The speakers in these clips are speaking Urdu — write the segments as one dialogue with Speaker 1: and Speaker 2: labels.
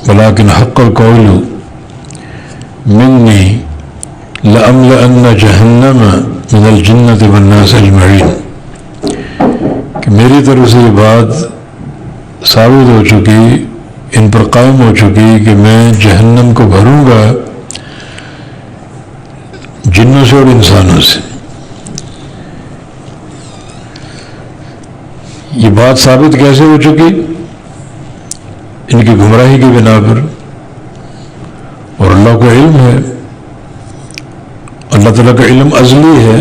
Speaker 1: ولكن حق القول مني لأملأن جہنم من الجنة والناس اجمعین، کہ میری طرف سے یہ بات ثابت ہو چکی، ان پر قائم ہو چکی کہ میں جہنم کو بھروں گا جنوں سے اور انسانوں سے۔ یہ بات ثابت کیسے ہو چکی؟ ان کی گمراہی کی بنا پر، اور اللہ کا علم ہے، اللہ تعالیٰ کا علم ازلی ہے،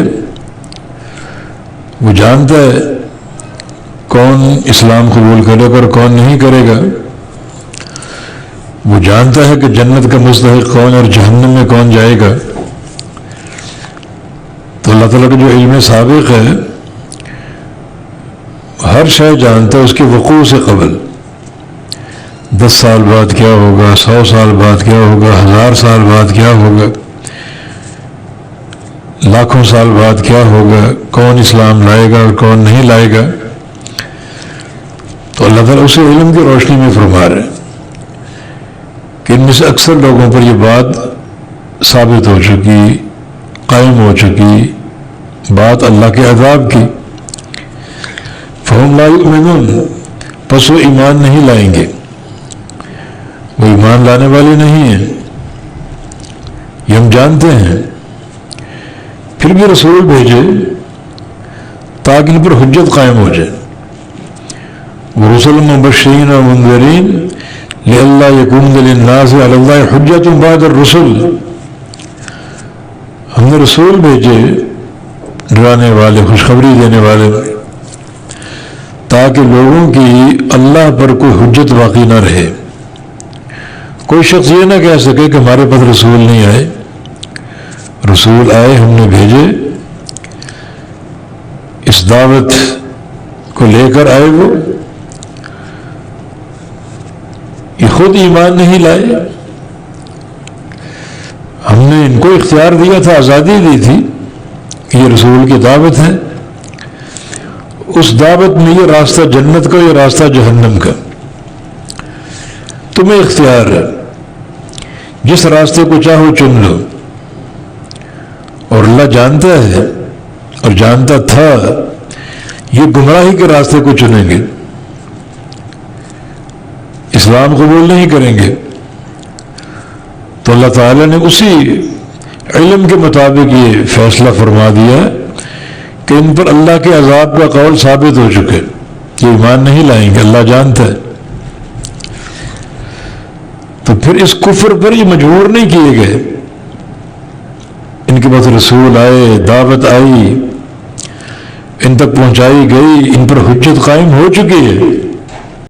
Speaker 1: وہ جانتا ہے کون اسلام قبول کرے گا اور کون نہیں کرے گا، وہ جانتا ہے کہ جنت کا مستحق کون اور جہنم میں کون جائے گا۔ تو اللہ تعالیٰ کا جو علم سابق ہے، ہر شے جانتا ہے اس کے وقوع سے قبل، 10 سال بعد کیا ہوگا، 100 سال بعد کیا ہوگا، 1000 سال بعد کیا ہوگا، لاکھوں سال بعد کیا ہوگا، کون اسلام لائے گا اور کون نہیں لائے گا۔ تو اللہ تعالیٰ اسی علم کی روشنی میں فرما رہے ہیں کہ ان میں سے اکثر لوگوں پر یہ بات ثابت ہو چکی، قائم ہو چکی، بات اللہ کے عذاب کی۔ فہم لا یؤمنون، پس وہ ایمان نہیں لائیں گے، وہ ایمان لانے والے نہیں ہیں، یہ ہم جانتے ہیں۔ پھر بھی رسول بھیجے تاکہ ان پر حجت قائم ہو جائے، ورسلا مبشرین و منذرین لئلا یکون للناس علی اللہ حجۃ بعد الرسل، ہم نے رسول بھیجے ڈرانے والے، خوشخبری دینے والے، تاکہ لوگوں کی اللہ پر کوئی حجت باقی نہ رہے، کوئی شخص یہ نہ کہہ سکے کہ ہمارے پاس رسول نہیں آئے۔ رسول آئے، ہم نے بھیجے، اس دعوت کو لے کر آئے، وہ یہ خود ایمان نہیں لائے، ہم نے ان کو اختیار دیا تھا، آزادی دی تھی کہ یہ رسول کی دعوت ہے، اس دعوت میں یہ راستہ جنت کا، یہ راستہ جہنم کا، تمہیں اختیار ہے، جس راستے کو چاہو چن لو۔ اور اللہ جانتا ہے اور جانتا تھا یہ گمراہی کے راستے کو چنیں گے، اسلام قبول نہیں کریں گے، تو اللہ تعالیٰ نے اسی علم کے مطابق یہ فیصلہ فرما دیا کہ ان پر اللہ کے عذاب کا قول ثابت ہو چکے، کہ ایمان نہیں لائیں گے، اللہ جانتا ہے۔ تو پھر اس کفر پر یہ مجبور نہیں کیے گئے، ان کے پاس رسول آئے، دعوت آئی، ان تک پہنچائی گئی، ان پر حجت قائم ہو چکی ہے،